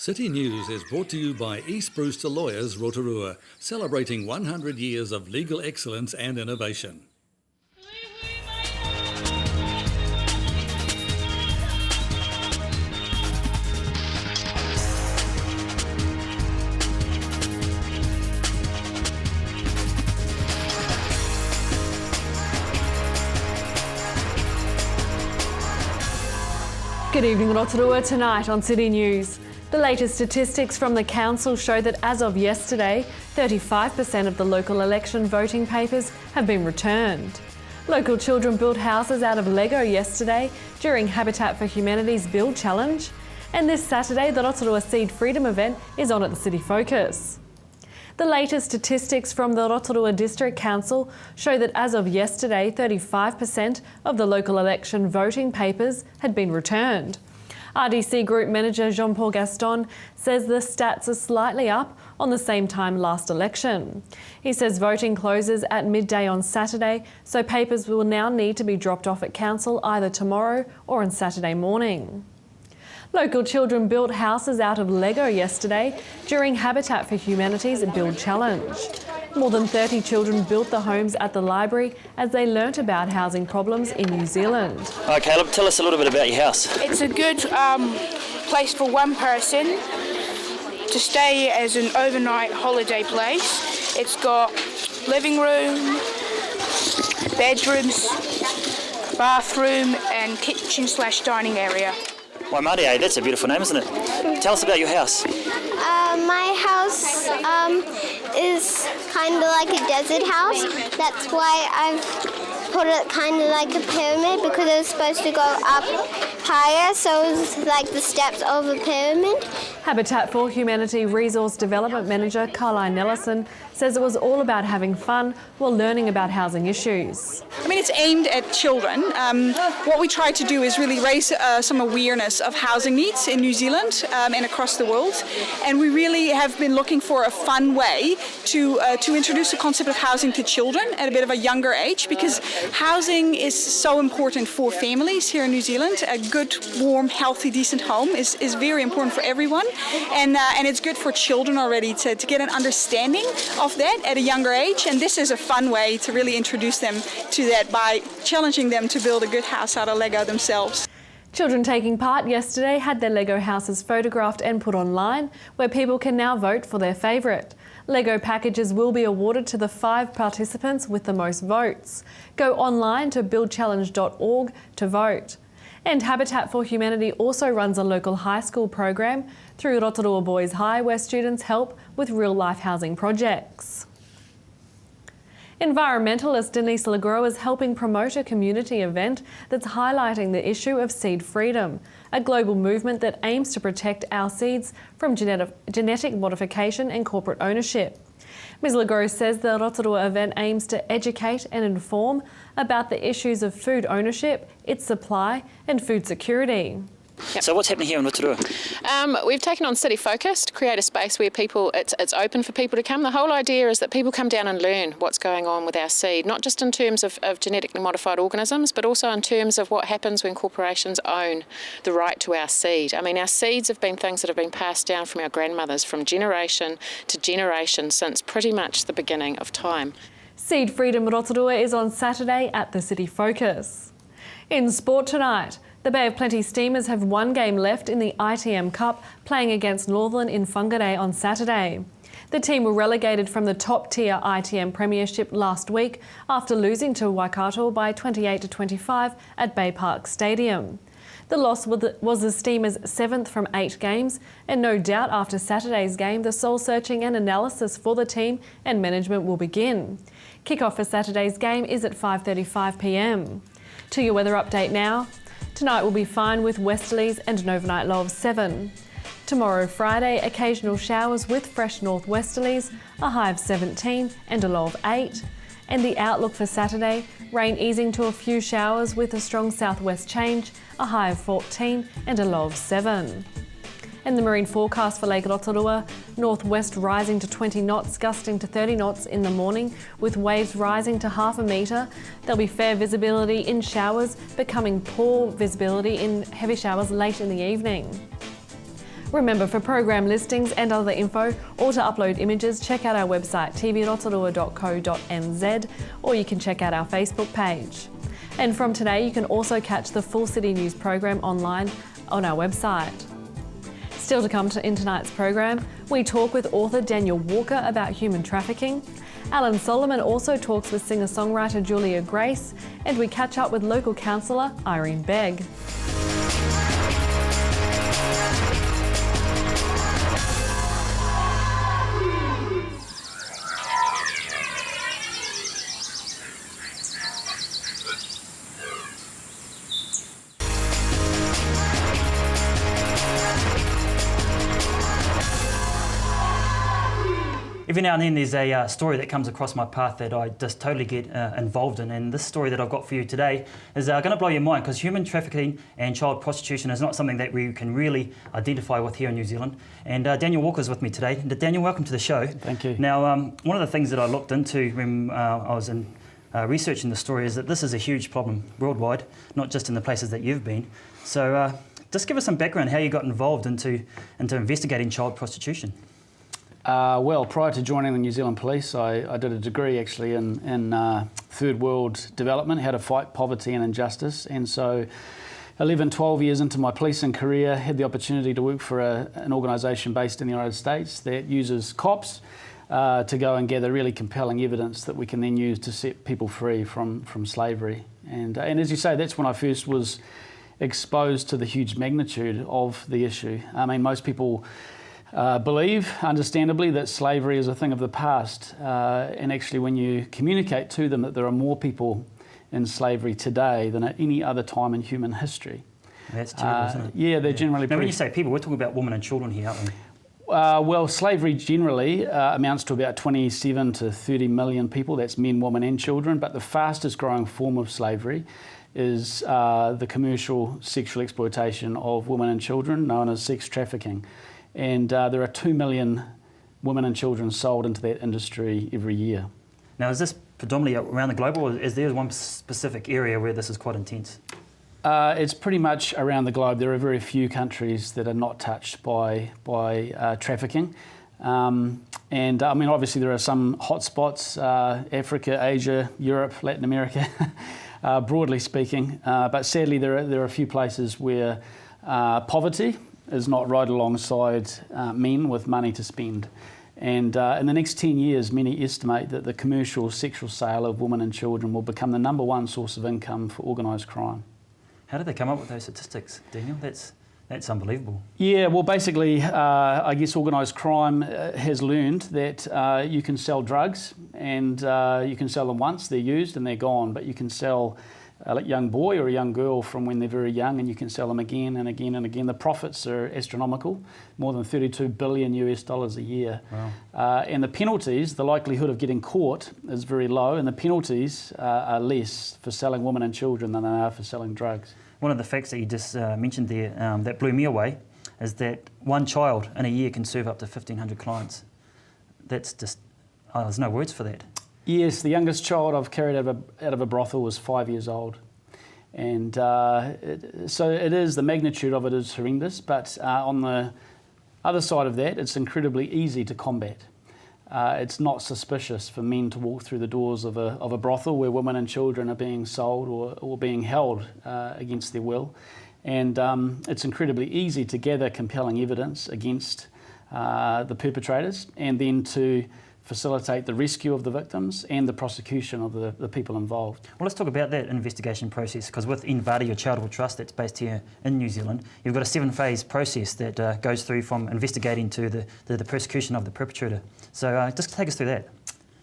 City News is brought to you by East Brewster Lawyers Rotorua, celebrating 100 years of legal excellence and innovation. Good evening, Rotorua. Tonight on City News. The latest statistics from the council show that as of yesterday, 35% of the local election voting papers have been returned. Local children built houses out of Lego yesterday during Habitat for Humanity's Build Challenge. And this Saturday, the Rotorua Seed Freedom event is on at the City Focus. The latest statistics from the Rotorua District Council show that as of yesterday, 35% of the local election voting papers had been returned. RDC Group Manager Jean-Paul Gaston says the stats are slightly up on the same time last election. He says voting closes at midday on Saturday, so papers will now need to be dropped off at council either tomorrow or on Saturday morning. Local children built houses out of Lego yesterday during Habitat for Humanity's Build Challenge. More than 30 children built the homes at the library as they learnt about housing problems in New Zealand. Okay, Caleb, tell us a little bit about your house. It's a good place for one person to stay as an overnight holiday place. It's got living room, bedrooms, bathroom and kitchen/dining area. Waimarie, that's a beautiful name, isn't it? Tell us about your house. My house is kind of like a desert house. That's why I've put it kind of like a pyramid because it was supposed to go up higher, so it was like the steps of a pyramid. Habitat for Humanity Resource Development Manager Carline Nellison says it was all about having fun while learning about housing issues. I mean, it's aimed at children. What we try to do is really raise some awareness of housing needs in New Zealand and across the world. And we really have been looking for a fun way to introduce the concept of housing to children at a bit of a younger age, because housing is so important for families here in New Zealand. A good, warm, healthy, decent home is very important for everyone. And it's good for children already to get an understanding of that at a younger age, and this is a fun way to really introduce them to that by challenging them to build a good house out of Lego themselves. Children taking part yesterday had their Lego houses photographed and put online, where people can now vote for their favourite. Lego packages will be awarded to the 5 participants with the most votes. Go online to buildchallenge.org to vote. And Habitat for Humanity also runs a local high school program through Rotorua Boys High, where students help with real-life housing projects. Environmentalist Denise Legros is helping promote a community event that's highlighting the issue of seed freedom, a global movement that aims to protect our seeds from genetic modification and corporate ownership. Ms Legros says the Rotorua event aims to educate and inform about the issues of food ownership, its supply and food security. Yep. So what's happening here in Rotorua? We've taken on City Focus to create a space where it's open for people to come. The whole idea is that people come down and learn what's going on with our seed, not just in terms of genetically modified organisms, but also in terms of what happens when corporations own the right to our seed. I mean, our seeds have been things that have been passed down from our grandmothers from generation to generation since pretty much the beginning of time. Seed Freedom Rotorua is on Saturday at the City Focus. In sport tonight, the Bay of Plenty Steamers have one game left in the ITM Cup, playing against Northern in Whangarei on Saturday. The team were relegated from the top-tier ITM Premiership last week after losing to Waikato by 28-25 at Bay Park Stadium. The loss was the Steamers' 7th from 8 games, and no doubt after Saturday's game, the soul-searching and analysis for the team and management will begin. Kick-off for Saturday's game is at 5:35 p.m. To your weather update now. Tonight will be fine with westerlies and an overnight low of 7. Tomorrow, Friday, occasional showers with fresh northwesterlies, a high of 17 and a low of 8. And the outlook for Saturday, rain easing to a few showers with a strong southwest change, a high of 14 and a low of 7. And the marine forecast for Lake Rotorua, northwest rising to 20 knots, gusting to 30 knots in the morning, with waves rising to half a metre. There'll be fair visibility in showers, becoming poor visibility in heavy showers late in the evening. Remember, for program listings and other info, or to upload images, check out our website tvrotorua.co.nz, or you can check out our Facebook page. And from today, you can also catch the full City News program online on our website. Still to come in tonight's program, we talk with author Daniel Walker about human trafficking. Alan Solomon also talks with singer-songwriter Julia Grace, and we catch up with local councillor Irene Begg. Every now and then there's a story that comes across my path that I just totally get involved in, and this story that I've got for you today is going to blow your mind, because human trafficking and child prostitution is not something that we can really identify with here in New Zealand. And Daniel Walker's with me today. Daniel, welcome to the show. Thank you. Now, one of the things that I looked into when I was researching the story is that this is a huge problem worldwide, not just in the places that you've been. So just give us some background how you got involved into investigating child prostitution. Well, prior to joining the New Zealand Police, I did a degree actually in third world development, how to fight poverty and injustice. And so 11, 12 years into my policing career, had the opportunity to work for an organisation based in the United States that uses cops to go and gather really compelling evidence that we can then use to set people free from slavery. And as you say, that's when I first was exposed to the huge magnitude of the issue. I mean, most people believe, understandably, that slavery is a thing of the past. And actually, when you communicate to them that there are more people in slavery today than at any other time in human history. That's terrible, isn't it? Yeah, they're generally Now, when you say people, we're talking about women and children here, aren't we? Well, slavery generally amounts to about 27 to 30 million people. That's men, women and children. But the fastest growing form of slavery is the commercial sexual exploitation of women and children, known as sex trafficking. And there are 2 million women and children sold into that industry every year. Now, is this predominantly around the globe, or is there one specific area where this is quite intense? It's pretty much around the globe. There are very few countries that are not touched by trafficking. And I mean, obviously there are some hotspots, Africa, Asia, Europe, Latin America, broadly speaking. But sadly, there are a few places where poverty is not right alongside men with money to spend. And in the next 10 years, many estimate that the commercial sexual sale of women and children will become the #1 source of income for organised crime. How did they come up with those statistics, Daniel? That's unbelievable. Yeah, well, basically, I guess organised crime has learned that you can sell drugs, and you can sell them once, they're used and they're gone, but you can sell a young boy or a young girl from when they're very young, and you can sell them again and again and again. The profits are astronomical, more than $32 billion a year. Wow. And the penalties, the likelihood of getting caught is very low, and the penalties are less for selling women and children than they are for selling drugs. One of the facts that you just mentioned there that blew me away is that one child in a year can serve up to 1,500 clients. That's just, there's no words for that. Yes, the youngest child I've carried out of a brothel was 5 years old. And so it is, the magnitude of it is horrendous, but on the other side of that, it's incredibly easy to combat. It's not suspicious for men to walk through the doors of a brothel where women and children are being sold or being held against their will. And it's incredibly easy to gather compelling evidence against the perpetrators, and then to facilitate the rescue of the victims and the prosecution of the people involved. Well, let's talk about that investigation process, because with Invada, your charitable trust that's based here in New Zealand, you've got a 7-phase process that goes through from investigating to the persecution of the perpetrator. So just take us through that.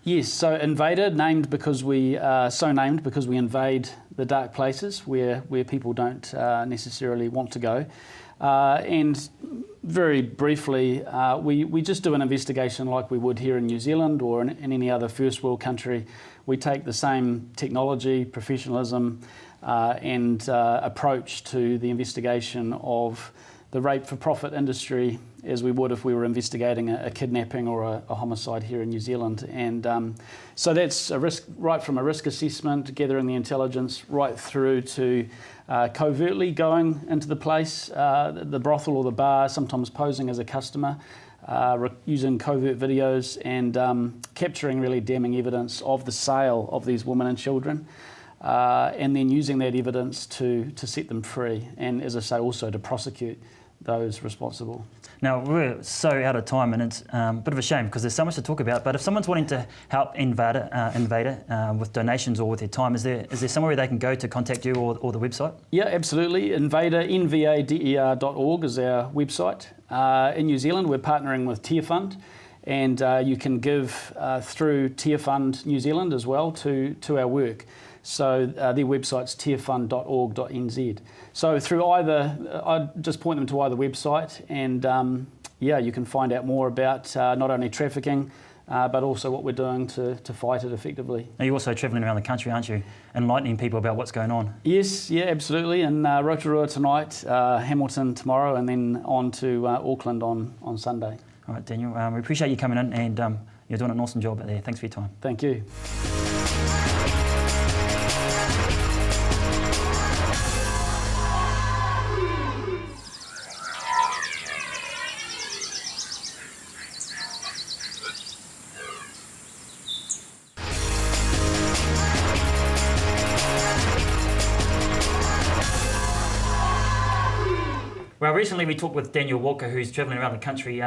Yes, so Invada, named because we invade the dark places where people don't necessarily want to go. And very briefly, we just do an investigation like we would here in New Zealand or in any other first world country. We take the same technology, professionalism and approach to the investigation of the rape-for-profit industry as we would if we were investigating a kidnapping or a homicide here in New Zealand. And so that's a risk, right from a risk assessment, gathering the intelligence, right through to covertly going into the place, the brothel or the bar, sometimes posing as a customer, using covert videos and capturing really damning evidence of the sale of these women and children. And then using that evidence to set them free, and as I say, also to prosecute those responsible. Now, we're so out of time, and it's a bit of a shame because there's so much to talk about, but if someone's wanting to help Invader with donations or with their time, is there somewhere they can go to contact you or the website? Yeah, absolutely. Invader, nvader.org is our website. In New Zealand, we're partnering with Tear Fund, and you can give through Tear Fund New Zealand as well to our work. So their website's tearfund.org.nz. So through either, I'd just point them to either website, and you can find out more about not only trafficking, but also what we're doing to fight it effectively. Now, you're also travelling around the country, aren't you? Enlightening people about what's going on. Yes, yeah, absolutely. In Rotorua tonight, Hamilton tomorrow, and then on to Auckland on Sunday. All right, Daniel, we appreciate you coming in, and you're doing an awesome job out there. Thanks for your time. Thank you. Well, recently we talked with Daniel Walker, who's travelling around the country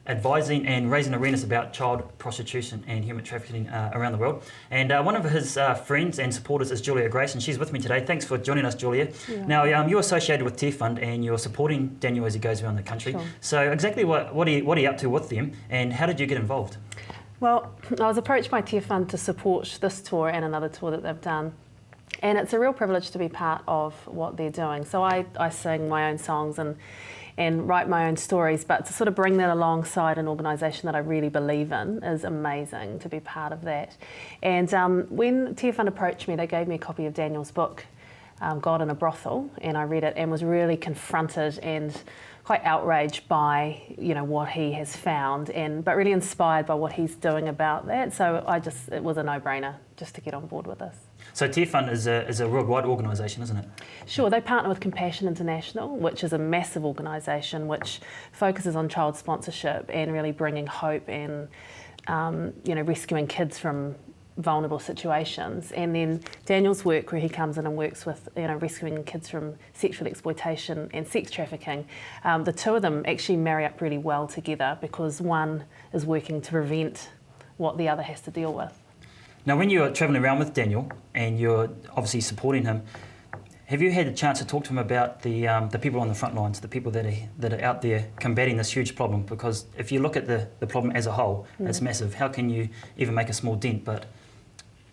advising and raising awareness about child prostitution and human trafficking around the world. And one of his friends and supporters is Julia Grace, and she's with me today. Thanks for joining us, Julia. Yeah. Now, you're associated with Tear Fund, and you're supporting Daniel as he goes around the country. Sure. So exactly what are you up to with them, and how did you get involved? Well, I was approached by Tear Fund to support this tour and another tour that they've done. And it's a real privilege to be part of what they're doing. So I sing my own songs and write my own stories, but to sort of bring that alongside an organisation that I really believe in is amazing to be part of that. And when Tear Fund approached me, they gave me a copy of Daniel's book, God in a Brothel, and I read it and was really confronted and quite outraged by what he has found, but really inspired by what he's doing about that. So it was a no-brainer just to get on board with this. So Tear Fund is a worldwide organisation, isn't it? Sure, they partner with Compassion International, which is a massive organisation which focuses on child sponsorship and really bringing hope and rescuing kids from vulnerable situations. And then Daniel's work, where he comes in and works with rescuing kids from sexual exploitation and sex trafficking, the two of them actually marry up really well together because one is working to prevent what the other has to deal with. Now, when you're travelling around with Daniel and you're obviously supporting him, have you had a chance to talk to him about the people on the front lines, the people that are out there combating this huge problem? Because if you look at the problem as a whole, it's massive. How can you even make a small dent? But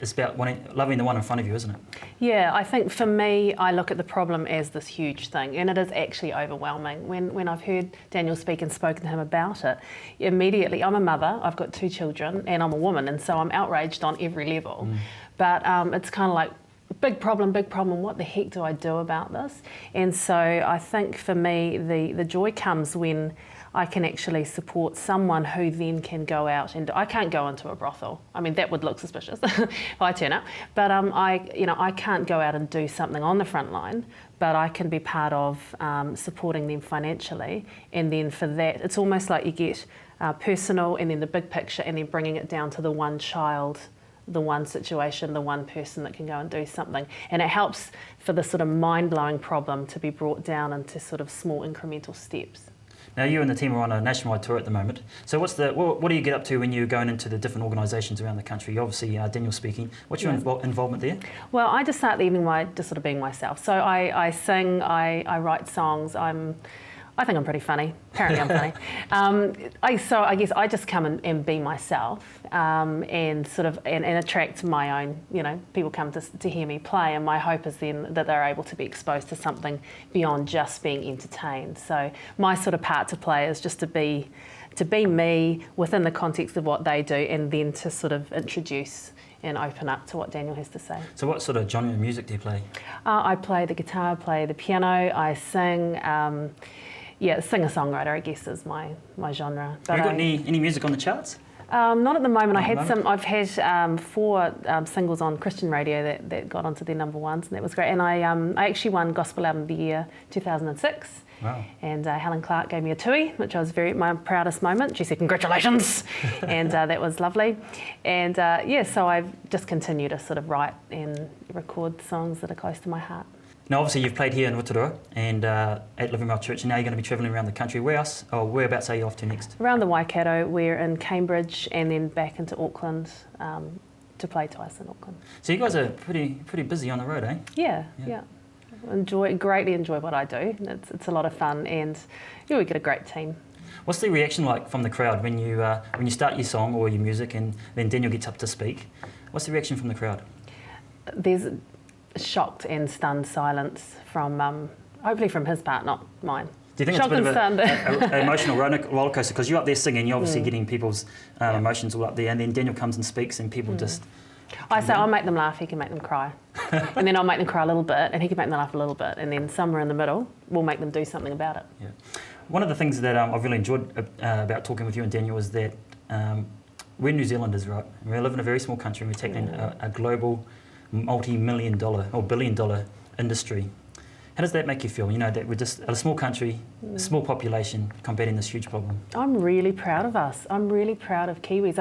it's about loving the one in front of you, isn't it? Yeah, I think for me, I look at the problem as this huge thing, and it is actually overwhelming. When I've heard Daniel speak and spoken to him about it, immediately, I'm a mother, I've got 2 children, and I'm a woman, and so I'm outraged on every level. But it's kind of like, big problem, what the heck do I do about this? And so I think for me, the joy comes when I can actually support someone who then can go out, and I can't go into a brothel. I mean, that would look suspicious if I turn up. But I can't go out and do something on the front line, but I can be part of supporting them financially. And then for that, it's almost like you get personal and then the big picture and then bringing it down to the one child, the one situation, the one person that can go and do something. And it helps for the sort of mind-blowing problem to be brought down into sort of small incremental steps. Now, you and the team are on a nationwide tour at the moment. So what do you get up to when you're going into the different organisations around the country? Obviously, Daniel's speaking. What's your involvement there? Well, I just start the evening by just sort of being myself. So I sing, I write songs, I think I'm pretty funny. Apparently I'm funny. I guess I just come and be myself and sort of and attract my own, people come to hear me play, and my hope is then that they're able to be exposed to something beyond just being entertained. So my sort of part to play is just to be me within the context of what they do, and then to sort of introduce and open up to what Daniel has to say. So what sort of genre of music do you play? I play the guitar, I play the piano, I sing. yeah, singer-songwriter, I guess, is my genre. But Have you got any music on the charts? Not at the moment. Not at the moment. I've had 4 singles on Christian radio that got onto their number ones, and that was great. And I actually won Gospel Album of the Year 2006. Wow. And Helen Clark gave me a tui, which was my proudest moment. She said, "Congratulations," and that was lovely. And so I've just continued to sort of write and record songs that are close to my heart. Now, obviously, you've played here in Rotorua and at Living Rock Church, and now you're going to be travelling around the country. Whereabouts are you off to next? Around the Waikato, we're in Cambridge, and then back into Auckland to play twice in Auckland. So you guys are pretty busy on the road, eh? Yeah. Greatly enjoy what I do. It's a lot of fun, and we get a great team. What's the reaction like from the crowd when you start your song or your music, and then Daniel gets up to speak? What's the reaction from the crowd? There's shocked and stunned silence from, hopefully from his part, not mine. Do you think shocked it's a bit of and an emotional roller coaster? Because you're up there singing, you're obviously getting people's emotions all up there, and then Daniel comes and speaks, and people just... I say I'll make them laugh, he can make them cry. And then I'll make them cry a little bit, and he can make them laugh a little bit. And then somewhere in the middle, we'll make them do something about it. Yeah. One of the things that I've really enjoyed about talking with you and Daniel is that we're New Zealanders, right? We live in a very small country, and we're taking a global multi-million-dollar or billion-dollar industry. How does that make you feel? You know, that we're just a small country, a small population combating this huge problem. I'm really proud of us. I'm really proud of Kiwis.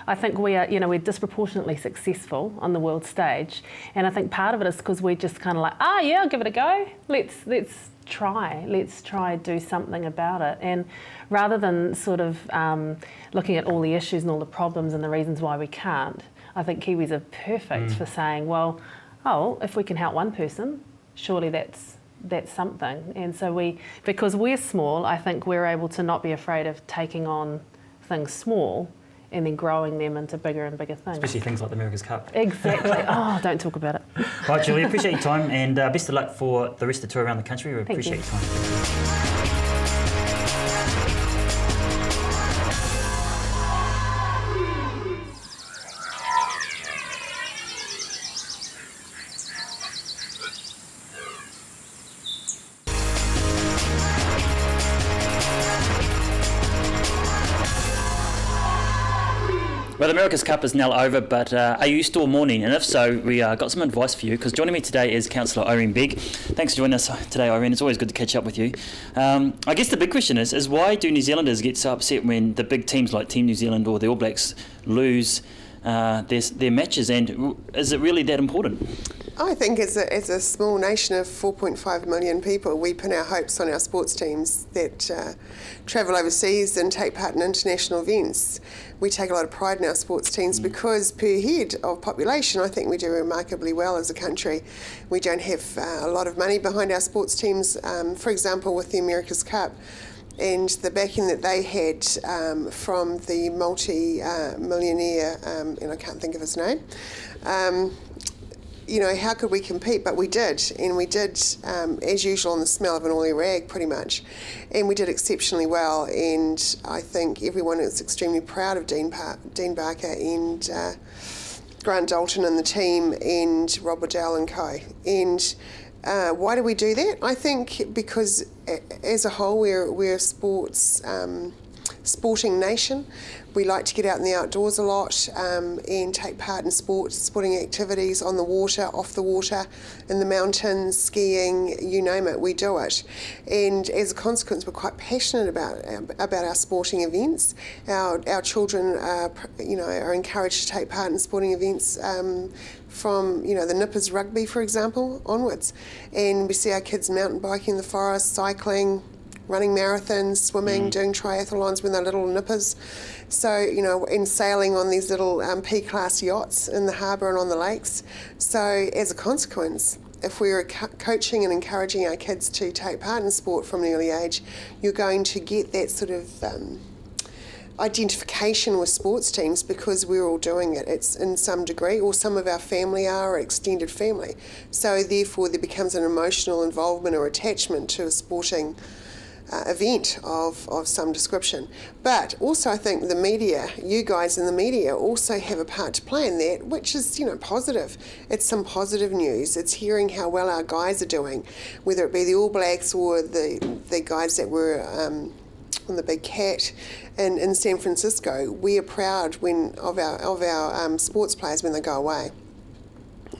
I think we are, we're disproportionately successful on the world stage, and I think part of it is because we're just kind of like, yeah, I'll give it a go. Let's try do something about it. And rather than sort of looking at all the issues and all the problems and the reasons why we can't, I think Kiwis are perfect for saying, well, if we can help one person, surely that's something. And so because we're small, I think we're able to not be afraid of taking on things small and then growing them into bigger and bigger things. Especially things like the America's Cup. Exactly. Don't talk about it. Right, Julie, appreciate your time, and best of luck for the rest of the tour around the country. We appreciate your time. Well, the America's Cup is now over, but are you still mourning? And if so, we got some advice for you, because joining me today is Councillor Irene Begg. Thanks for joining us today, Irene. It's always good to catch up with you. I guess the big question is why do New Zealanders get so upset when the big teams like Team New Zealand or the All Blacks lose their matches, and is it really that important? I think as a small nation of 4.5 million people, we pin our hopes on our sports teams that travel overseas and take part in international events. We take a lot of pride in our sports teams because per head of population, I think we do remarkably well as a country. We don't have a lot of money behind our sports teams. For example, with the America's Cup, and the backing that they had from the multi-millionaire, and I can't think of his name, how could we compete? But we did, and we did, as usual, on the smell of an oily rag, pretty much. And we did exceptionally well, and I think everyone is extremely proud of Dean Barker and Grant Dalton and the team, and Rob Waddell and co. And why do we do that? I think because as a whole we're a sporting nation. We like to get out in the outdoors a lot and take part in sporting activities on the water, off the water, in the mountains, skiing, you name it, we do it. And as a consequence, we're quite passionate about our sporting events. Our children are encouraged to take part in sporting events from the Nippers rugby, for example, onwards. And we see our kids mountain biking in the forest, cycling, running marathons, swimming, doing triathlons when they're little nippers. So, and sailing on these little P-class yachts in the harbour and on the lakes. So as a consequence, if we're coaching and encouraging our kids to take part in sport from an early age, you're going to get that sort of identification with sports teams because we're all doing it. It's in some degree, or some of our family are, or extended family. So therefore there becomes an emotional involvement or attachment to a sporting event of some description. But also I think the media, you guys in the media, also have a part to play in that, which is, positive. It's some positive news. It's hearing how well our guys are doing, whether it be the All Blacks or the guys that were on the Big Cat in San Francisco. We are proud of our sports players when they go away.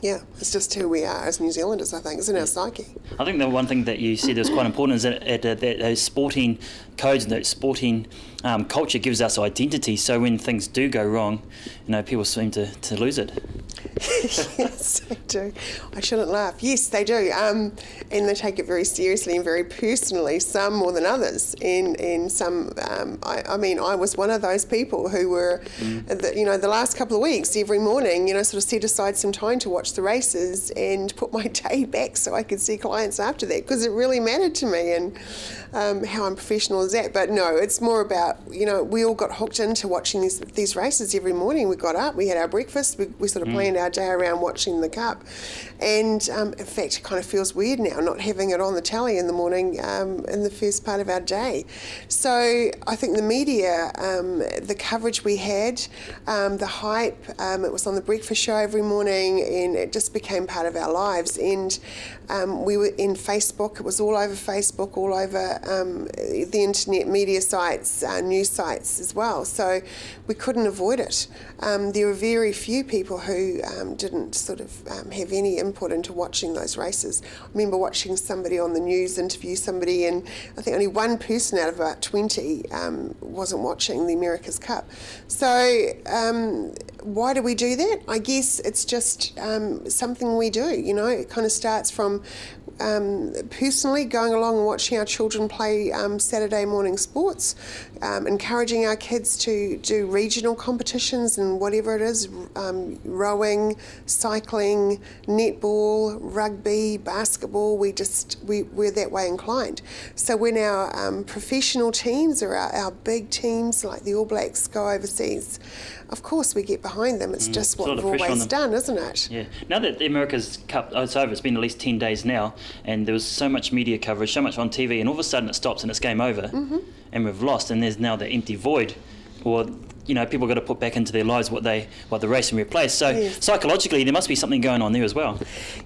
Yeah, it's just who we are as New Zealanders, I think. It's in our psyche. I think the one thing that you said is quite important is that those sporting codes and that sporting culture gives us identity. So when things do go wrong, people seem to lose it. Yes, they do. I shouldn't laugh. Yes, they do. And they take it very seriously and very personally, some more than others. And some, I was one of those people who were, the last couple of weeks, every morning, sort of set aside some time to watch the races and put my day back so I could see clients after that, because it really mattered to me and how unprofessional is that. But no, it's more about, we all got hooked into watching these races every morning. We got up, we had our breakfast, we sort of planned our day around watching the Cup. And in fact, it kind of feels weird now not having it on the telly in the morning in the first part of our day. So I think the media, the coverage we had, the hype, it was on the breakfast show every morning, and it just became part of our lives. And we were in Facebook, it was all over Facebook, all over the internet media sites, news sites as well. So we couldn't avoid it. There were very few people who didn't sort of have any input into watching those races. I remember watching somebody on the news interview somebody, and I think only one person out of about 20 wasn't watching the America's Cup. So why do we do that? I guess it's just something we do. It kind of starts from personally going along and watching our children play Saturday morning sports, encouraging our kids to do regional competitions and whatever it is, rowing, cycling, netball, rugby, basketball. We're that way inclined. So when our professional teams or our big teams like the All Blacks go overseas, of course we get behind them. It's just what we've always done, isn't it? Yeah. Now that the America's Cup is over, it's been at least 10 days now, and there was so much media coverage, so much on TV, and all of a sudden it stops and it's game over, and we've lost, and there's now the empty void, or people got to put back into their lives what the racing replaced. So yes. Psychologically, there must be something going on there as well.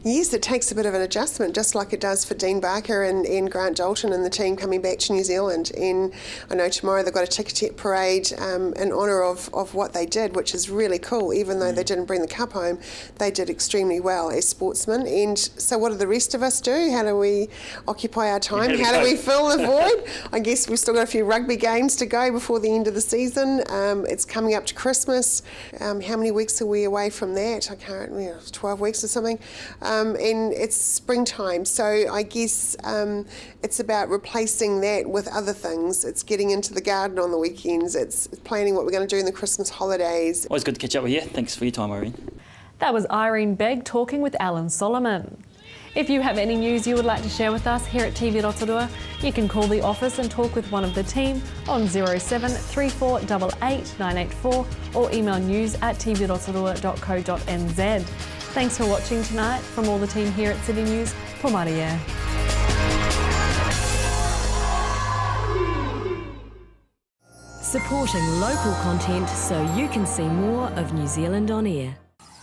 Yes, it takes a bit of an adjustment, just like it does for Dean Barker and Grant Dalton and the team coming back to New Zealand. And I know tomorrow they've got a ticketed parade in honour of what they did, which is really cool. Even though they didn't bring the cup home, they did extremely well as sportsmen. And so what do the rest of us do? How do we occupy our time? How do we fill the void? I guess we've still got a few rugby games to go before the end of the season. It's coming up to Christmas. How many weeks are we away from that? I can't remember, 12 weeks or something. And it's springtime. So I guess it's about replacing that with other things. It's getting into the garden on the weekends. It's planning what we're going to do in the Christmas holidays. Always good to catch up with you. Thanks for your time, Irene. That was Irene Begg talking with Alan Solomon. If you have any news you would like to share with us here at TV Rotorua, you can call the office and talk with one of the team on 07 3488 984 or email news@tvrotorua.co.nz. Thanks for watching tonight. From all the team here at City News, Pomaria. Supporting local content so you can see more of New Zealand on air.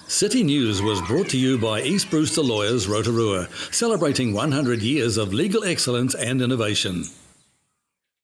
City News was brought to you by East Brewster Lawyers Rotorua, celebrating 100 years of legal excellence and innovation.